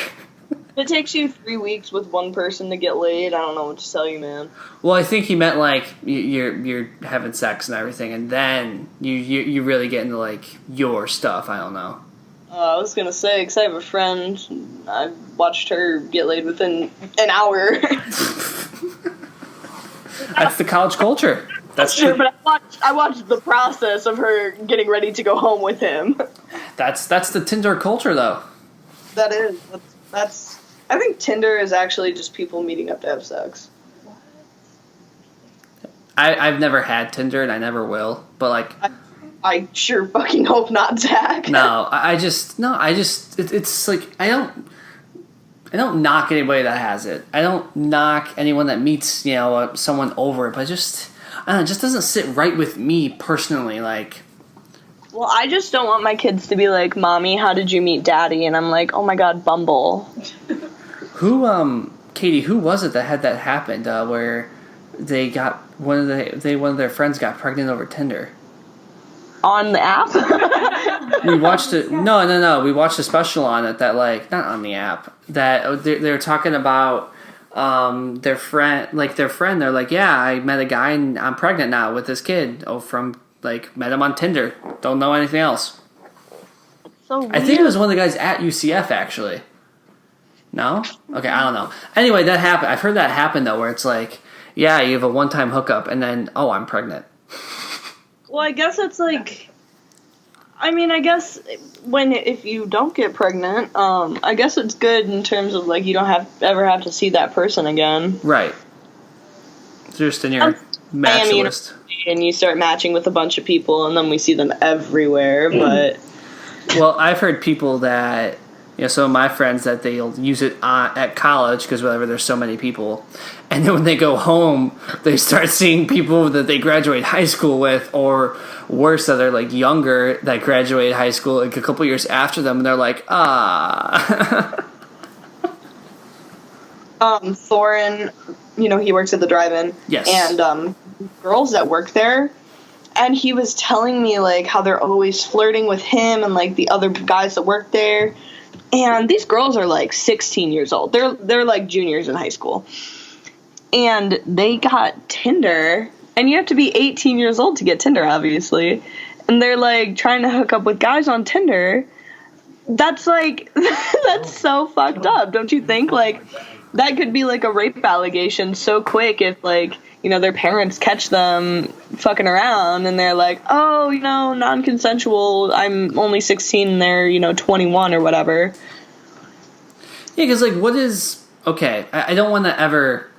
It takes you 3 weeks with one person to get laid. I don't know what to tell you, man. Well, I think he meant like you're having sex and everything, and then you really get into like your stuff. I don't know. I was gonna say, because I have a friend, I watched her get laid within an hour. That's the college culture. That's sure, but I watched the process of her getting ready to go home with him. That's the Tinder culture, though. That is. That's. I think Tinder is actually just people meeting up to have sex. I've never had Tinder, and I never will. But like, I sure fucking hope not, Zach. No, it's like I don't knock anybody that has it. I don't knock anyone that meets someone over it. But I don't know, it just doesn't sit right with me personally. Like, well, I just don't want my kids to be like, "Mommy, how did you meet Daddy?" And I'm like, "Oh my God, Bumble." Katie, who was it that had that happen where they got one of their friends got pregnant over Tinder? On the app? We watched it. No. We watched a special on it that, like, not on the app. That they were talking about their friend. They're like, yeah, I met a guy and I'm pregnant now with this kid. Oh, met him on Tinder. Don't know anything else. So weird. I think it was one of the guys at UCF, actually. No? Okay, I don't know. Anyway, that happened. I've heard that happen, though, where it's like, yeah, you have a one-time hookup, and then, oh, I'm pregnant. Well, I guess it's like... I mean, I guess if you don't get pregnant, I guess it's good in terms of, like, you don't ever have to see that person again. Right. Just in your match list. And you start matching with a bunch of people, and then we see them everywhere, but... Well, I've heard people that, some of my friends that they'll use it at college because whatever, there's so many people. And then when they go home, they start seeing people that they graduate high school with, or worse, that are like younger that graduated high school like a couple years after them, and they're like, Thorin, he works at the drive-in. Yes. And girls that work there, and he was telling me like how they're always flirting with him and like the other guys that work there. And these girls are like 16 years old. They're like juniors in high school. And they got Tinder, and you have to be 18 years old to get Tinder, obviously. And they're like trying to hook up with guys on Tinder. That's like that's so fucked up, don't you think? Like that could be like a rape allegation so quick if like, their parents catch them fucking around and they're like, oh, non-consensual, I'm only 16 and they're, 21 or whatever. Yeah, because, like, what is... Okay, I don't want to ever,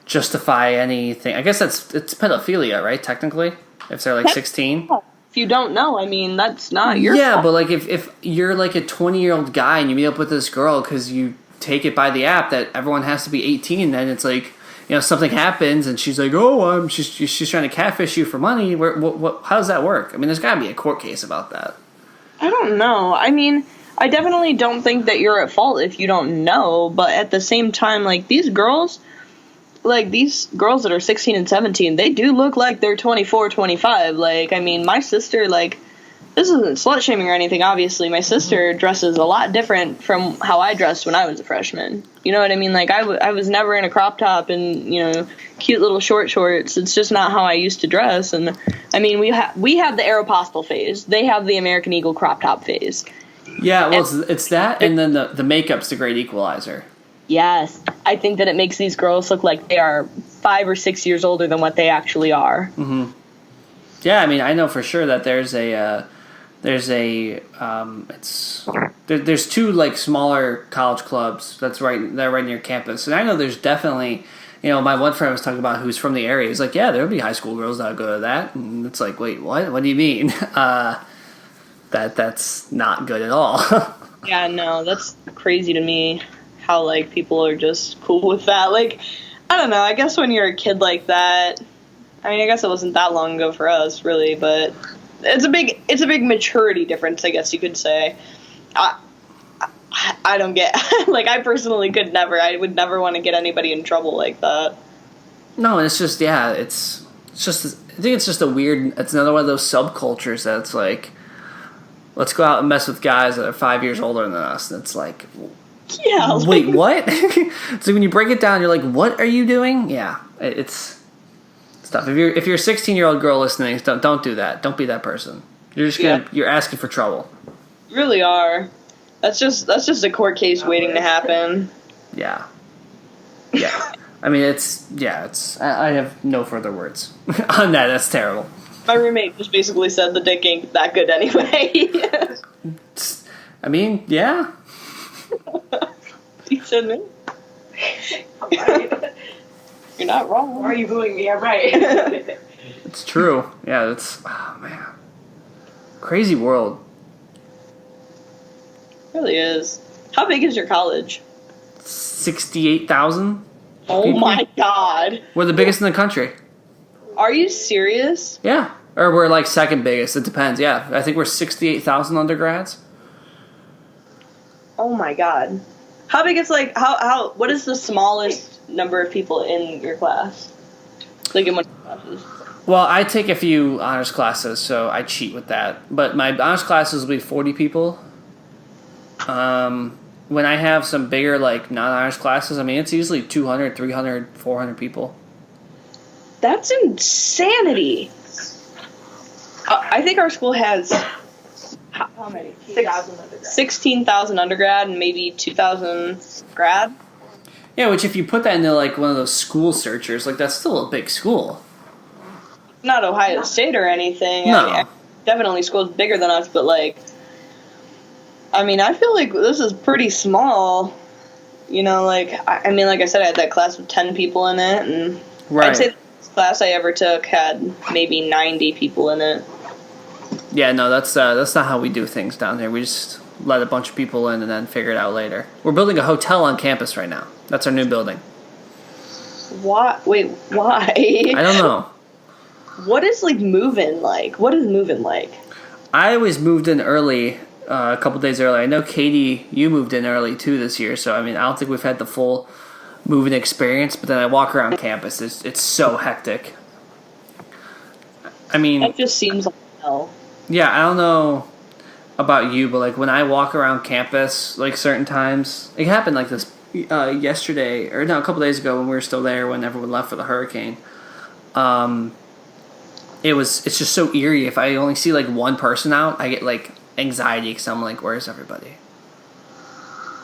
justify anything. I guess it's pedophilia, right, technically? If they're, like, 16? If you don't know, I mean, that's not your fault. Yeah, but, like, if if you're, like, a 20-year-old guy and you meet up with this girl because you take it by the app that everyone has to be 18, then it's like... something happens and she's like, oh, she's trying to catfish you for money. How does that work? I mean, there's got to be a court case about that. I don't know. I mean, I definitely don't think that you're at fault if you don't know, but at the same time, like, these girls that are 16 and 17, they do look like they're 24, 25. Like, I mean, my sister, like, this isn't slut-shaming or anything, obviously. My sister dresses a lot different from how I dressed when I was a freshman. You know what I mean? Like, I was never in a crop top and, cute little shorts. It's just not how I used to dress. And, I mean, we have the Aeropostale phase. They have the American Eagle crop top phase. Yeah, well, it's that, and then the makeup's the great equalizer. Yes. I think that it makes these girls look like they are 5 or 6 years older than what they actually are. Mm-hmm. Yeah, I mean, I know for sure that there's two like smaller college clubs that are right near campus, and I know there's definitely, my one friend was talking about who's from the area. He's like, yeah, there'll be high school girls that'll go to that, and it's like, wait, what? What do you mean? That's not good at all. Yeah, no, that's crazy to me. How like people are just cool with that. Like, I don't know. I guess when you're a kid like that, I mean, I guess it wasn't that long ago for us, really, but. It's a big maturity difference, I guess you could say. I don't get like I personally I would never want to get anybody in trouble like that. No, and it's just it's just I think it's just it's another one of those subcultures that's like, let's go out and mess with guys that are 5 years older than us. And it's like, yeah, wait, what? So when you break it down, you're like, what are you doing? Yeah, it's. Stuff. If you're a 16-year-old girl listening, don't do that. Don't be that person. You're asking for trouble. You really are. That's just a court case waiting to happen. Yeah. I mean, I have no further words on that. That's terrible. My roommate just basically said the dick ain't that good anyway. I mean, yeah. You said me. You're not wrong. Why are you booing me? I'm right. It's true. Yeah, oh man. Crazy world. It really is. How big is your college? 68,000. Oh my god. We're the biggest in the country. Are you serious? Yeah. Or we're like second biggest. It depends. Yeah. I think we're 68,000 undergrads. Oh my god. How big is like what is the smallest number of people in your class? Like in one of your classes? Well, I take a few honors classes, so I cheat with that. But my honors classes will be 40 people. When I have some bigger, like, non-honors classes, I mean, it's usually 200, 300, 400 people. That's insanity. I think our school has How many? 16,000 undergrad and maybe 2,000 grad. Yeah, which if you put that into like one of those school searchers, like that's still a big school. Not Ohio State or anything. No. I mean, definitely schools bigger than us, but like, I mean, I feel like this is pretty small. You know, like, I mean, like I said, I had that class with 10 people in it, and Right. I'd say the class I ever took had maybe 90 people in it. Yeah, no, that's not how we do things down here. We just let a bunch of people in and then figure it out later. We're building a hotel on campus right now. That's our new building. Why? Wait, why? I don't know. What is, like, moving like? What is moving like? I always moved in early, a couple days early. I know, Katie, you moved in early too this year, so I mean, I don't think we've had the full moving experience, but then I walk around campus. It's so hectic. I mean, That just seems like hell. yeah, I don't know about you, but like when I walk around campus, like certain times, it happened like this yesterday, or no, a couple days ago when we were still there when everyone left for the hurricane. It's just so eerie. If I only see like one person out, I get like anxiety because I'm like, where's everybody?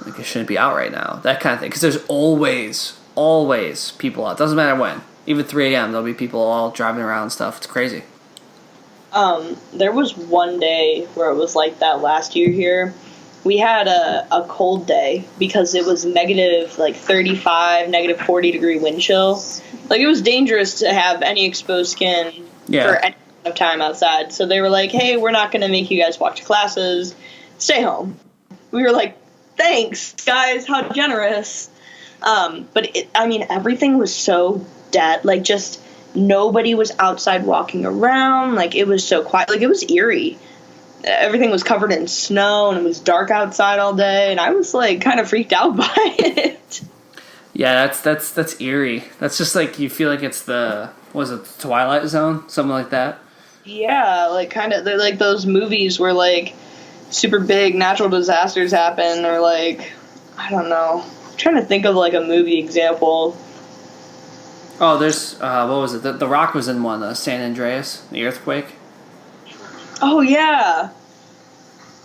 Like, it shouldn't be out right now. That kind of thing. Because there's always people out. Doesn't matter when. Even 3 a.m. there'll be people all driving around and stuff. It's crazy. There was one day where it was like that last year here. We had a cold day because it was negative like 35, negative 40 degree wind chill. Like, it was dangerous to have any exposed skin for any amount of time outside. So they were like, hey, we're not going to make you guys walk to classes. Stay home. We were like, thanks, guys. How generous. But everything was so dead. Like, just nobody was outside walking around. Like, it was so quiet. Like, it was eerie. Everything was covered in snow, and it was dark outside all day, and I was, like, kind of freaked out by it. Yeah, that's eerie. That's just like, you feel like it's the Twilight Zone? Something like that? Yeah, like, kind of, they're like those movies where, like, super big natural disasters happen, or, like, I don't know. I'm trying to think of, like, a movie example. Oh, there's, what was it? The Rock was in one, San Andreas, the earthquake. Oh, yeah.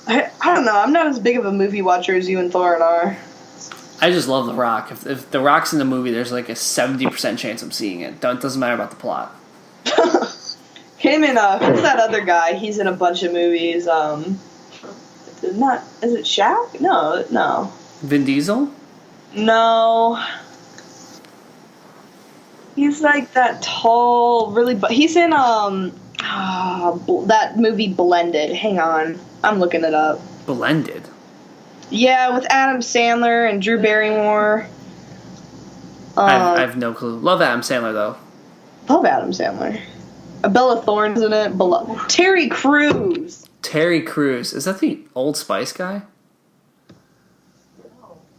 I don't know. I'm not as big of a movie watcher as you and Thorin are. I just love The Rock. If The Rock's in the movie, there's like a 70% chance I'm seeing it. Doesn't matter about the plot. Him and, who's that other guy? He's in a bunch of movies. Is it Shaq? No. Vin Diesel? No. He's like that tall, really, he's in, that movie Blended. Hang on. I'm looking it up. Blended? Yeah, with Adam Sandler and Drew Barrymore. I have no clue. Love Adam Sandler, though. Love Adam Sandler. Bella Thorne's in it. Terry Crews. Terry Crews. Is that the Old Spice guy?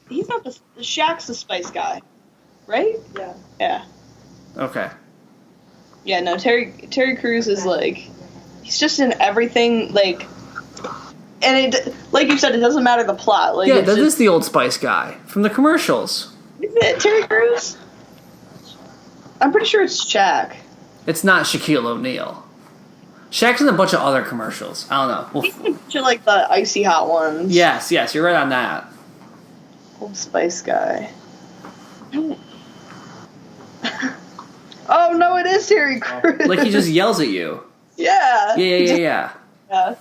He's not the Shaq's the Spice guy. Right? Yeah. Okay. Yeah, no, Terry Crews is like, he's just in everything, like, and it, like you said, it doesn't matter the plot. Like, Yeah, that is the Old Spice guy from the commercials. Is it Terry Crews? I'm pretty sure it's Shaq. It's not Shaquille O'Neal. Shaq's in a bunch of other commercials. I don't know. He's in a bunch of, like, the icy hot ones. Yes, you're right on that. Old Spice guy. Oh, no, it is Terry Crews. Like, he just yells at you. Yeah. Yeah. Yeah.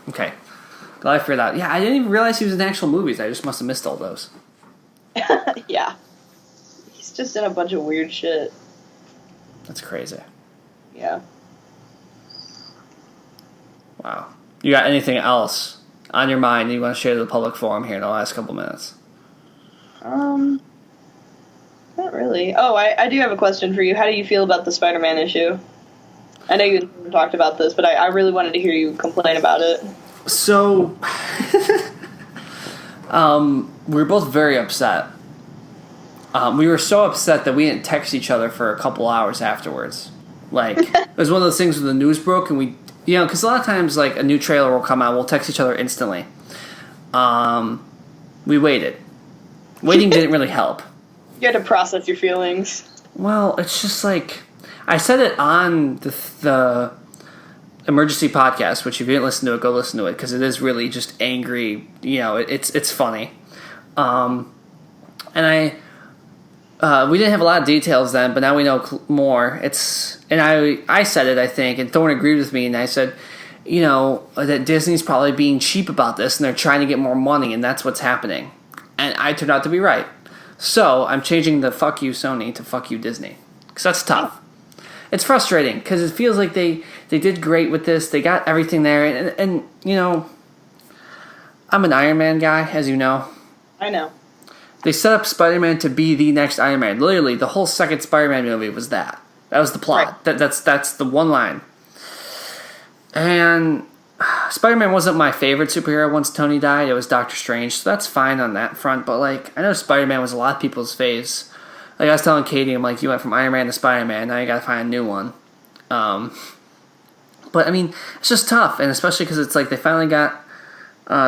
Okay. Glad I figured out. Yeah, I didn't even realize he was in actual movies. I just must have missed all those. Yeah. He's just in a bunch of weird shit. That's crazy. Yeah. Wow. You got anything else on your mind that you want to share to the public forum here in the last couple minutes? Not really. Oh, I do have a question for you. How do you feel about the Spider-Man issue? I know you talked about this, but I really wanted to hear you complain about it. So, we were both very upset. We were so upset that we didn't text each other for a couple hours afterwards. Like, it was one of those things when the news broke and we, because a lot of times, like, a new trailer will come out, we'll text each other instantly. We waited. Waiting didn't really help. You had to process your feelings. Well, it's just like, I said it on the Emergency Podcast, which if you didn't listen to it, go listen to it because it is really just angry. It's funny. And we didn't have a lot of details then, but now we know more. I said it, I think, and Thorne agreed with me, and I said, that Disney's probably being cheap about this, and they're trying to get more money, and that's what's happening. And I turned out to be right. So I'm changing the fuck you Sony to fuck you Disney. Because that's tough. It's frustrating, because it feels like they did great with this. They got everything there. And I'm an Iron Man guy, as you know. I know. They set up Spider-Man to be the next Iron Man. Literally, the whole second Spider-Man movie was that. That was the plot. Right. That's the one line. And Spider-Man wasn't my favorite superhero once Tony died. It was Doctor Strange, so that's fine on that front. But, I know Spider-Man was a lot of people's faves. I was telling Katie, I'm like, you went from Iron Man to Spider-Man, now you gotta find a new one. But, it's just tough, and especially because it's they finally got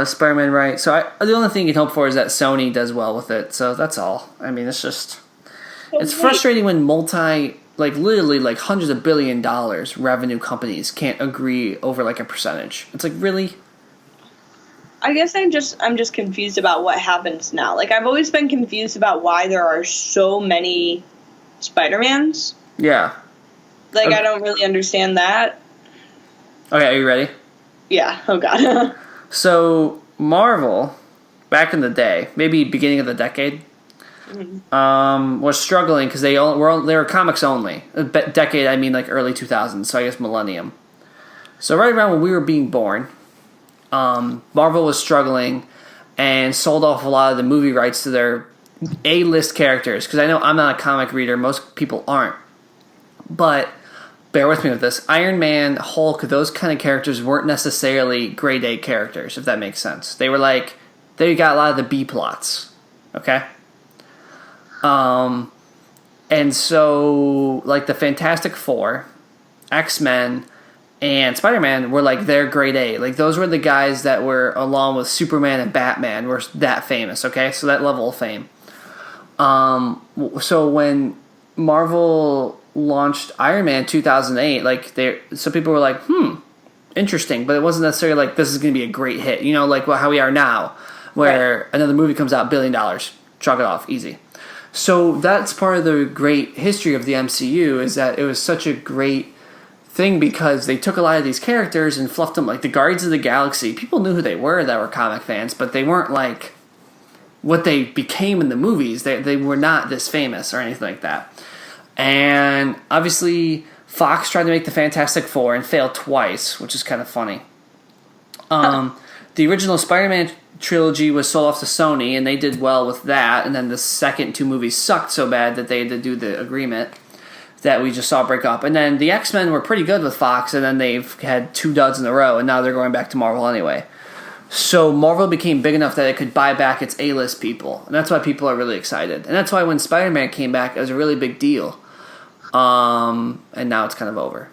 Spider-Man right. So the only thing you can hope for is that Sony does well with it, so that's all. It's just... It's frustrating when literally hundreds of $1 billion revenue companies can't agree over a percentage. It's really? I guess I'm just confused about what happens now. I've always been confused about why there are so many Spider-Mans. Yeah. I don't really understand that. Okay, are you ready? Yeah. Oh god. So Marvel, back in the day, maybe beginning of the decade, was struggling because they were comics only. Decade, I mean early 2000s, so I guess millennium. So right around when we were being born, Marvel was struggling and sold off a lot of the movie rights to their A-list characters. Because I know I'm not a comic reader, most people aren't. But bear with me with this. Iron Man, Hulk, those kind of characters weren't necessarily grade A characters, if that makes sense. They were they got a lot of the B plots. Okay? And so, the Fantastic Four, X-Men, and Spider-Man were, their grade A. Those were the guys that were, along with Superman and Batman, were that famous, okay? So that level of fame. So when Marvel launched Iron Man 2008, some people were interesting, but it wasn't necessarily this is going to be a great hit. How we are now, where another movie comes out, $1 billion. Chalk it off, easy. So that's part of the great history of the MCU, is that it was such a great thing because they took a lot of these characters and fluffed them. The Guardians of the Galaxy, people knew who they were that were comic fans, but they weren't what they became in the movies. They were not this famous or anything like that. And obviously Fox tried to make the Fantastic Four and failed twice, which is kind of funny. The original Spider-Man trilogy was sold off to Sony, and they did well with that. And then the second two movies sucked so bad that they had to do the agreement that we just saw break up. And then the X-Men were pretty good with Fox, and then they've had 2 duds in a row, and now they're going back to Marvel anyway. So Marvel became big enough that it could buy back its A-list people, and that's why people are really excited. And that's why when Spider-Man came back, it was a really big deal. And now it's kind of over.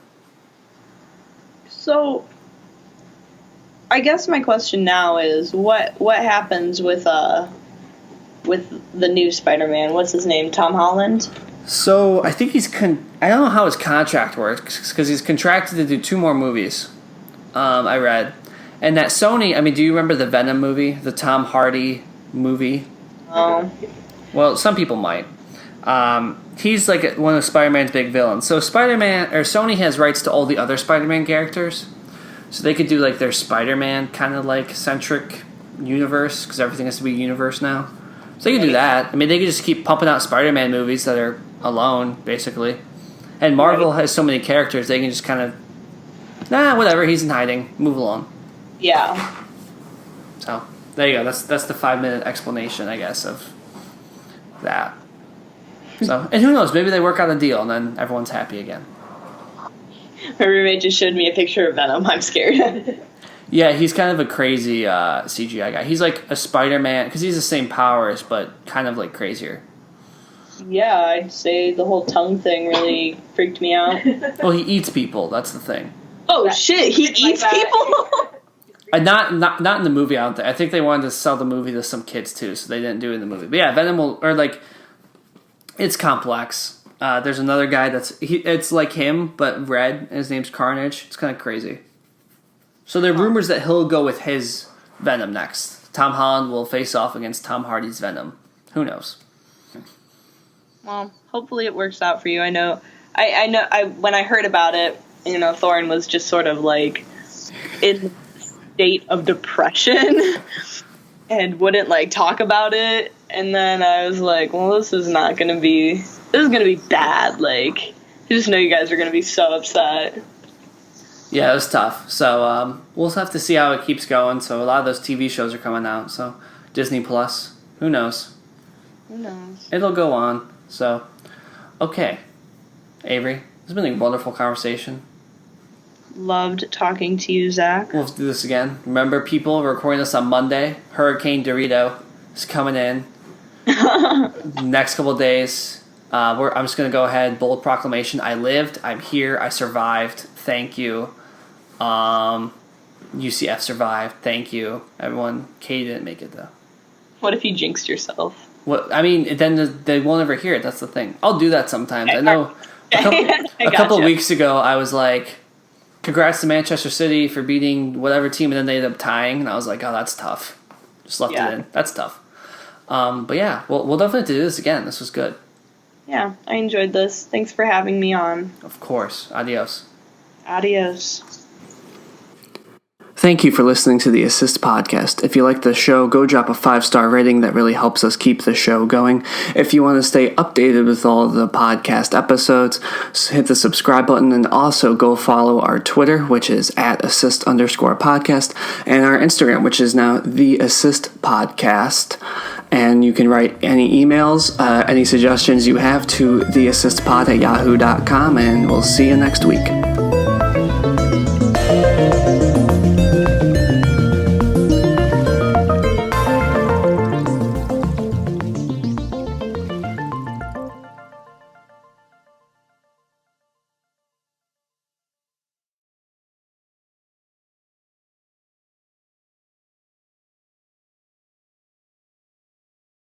So I guess my question now is what happens with the new Spider-Man? What's his name? Tom Holland? So I think I don't know how his contract works because he's contracted to do 2 more movies. I read, and that Sony. Do you remember the Venom movie, the Tom Hardy movie? Oh. Well, some people might. He's one of Spider-Man's big villains. So Sony has rights to all the other Spider-Man characters. So they could do their Spider-Man kind of centric universe, because everything has to be a universe now. So they could do that. They could just keep pumping out Spider-Man movies that are alone, basically. And Marvel has so many characters, they can just kind of, whatever, he's in hiding, move along. Yeah. So there you go. That's the 5-minute explanation, I guess, of that. So, and who knows? Maybe they work out a deal, and then everyone's happy again. My roommate just showed me a picture of Venom. I'm scared. Yeah, he's kind of a crazy CGI guy. He's a Spider-Man, because he's the same powers, but kind of crazier. Yeah, I'd say the whole tongue thing really freaked me out. Well, he eats people. That's the thing. Oh shit! He eats people. Not in the movie. I don't think. I think they wanted to sell the movie to some kids too, so they didn't do it in the movie. But yeah, Venom it's complex. There's another guy it's like him but red, and his name's Carnage. It's kind of crazy. So there are rumors that he'll go with his Venom next. Tom Holland will face off against Tom Hardy's Venom. Who knows? Well, hopefully it works out for you. I know when I heard about it, Thorin was just sort of like in a state of depression and wouldn't like talk about it. And then I was like, well, this is going to be bad. Like, I just know you guys are going to be so upset. Yeah, it was tough. So we'll have to see how it keeps going. So a lot of those TV shows are coming out. So Disney Plus, who knows? Who knows? It'll go on. So, okay. Avery, it's been a wonderful conversation. Loved talking to you, Zach. We'll do this again. Remember, people, we're recording this on Monday. Hurricane Dorito is coming in. Next couple of days. I'm just going to go ahead, bold proclamation. I lived. I'm here. I survived. Thank you. UCF survived. Thank you. Everyone. Katie didn't make it, though. What if you jinxed yourself? Well, I mean, then they won't ever hear it. That's the thing. I'll do that sometimes. I know a couple of weeks ago, I was like, congrats to Manchester City for beating whatever team, and then they ended up tying, and I was like, oh, that's tough. Just left it in. That's tough. But yeah, we'll definitely do this again. This was good. Yeah, I enjoyed this. Thanks for having me on. Of course. Adios. Adios. Thank you for listening to the Assist Podcast. If you like the show, go drop a 5-star rating. That really helps us keep the show going. If you want to stay updated with all of the podcast episodes, hit the subscribe button, and also go follow our Twitter, which is @assist_podcast, and our Instagram, which is now the Assist Podcast. And you can write any emails, any suggestions you have to theassistpod@yahoo.com, and we'll see you next week.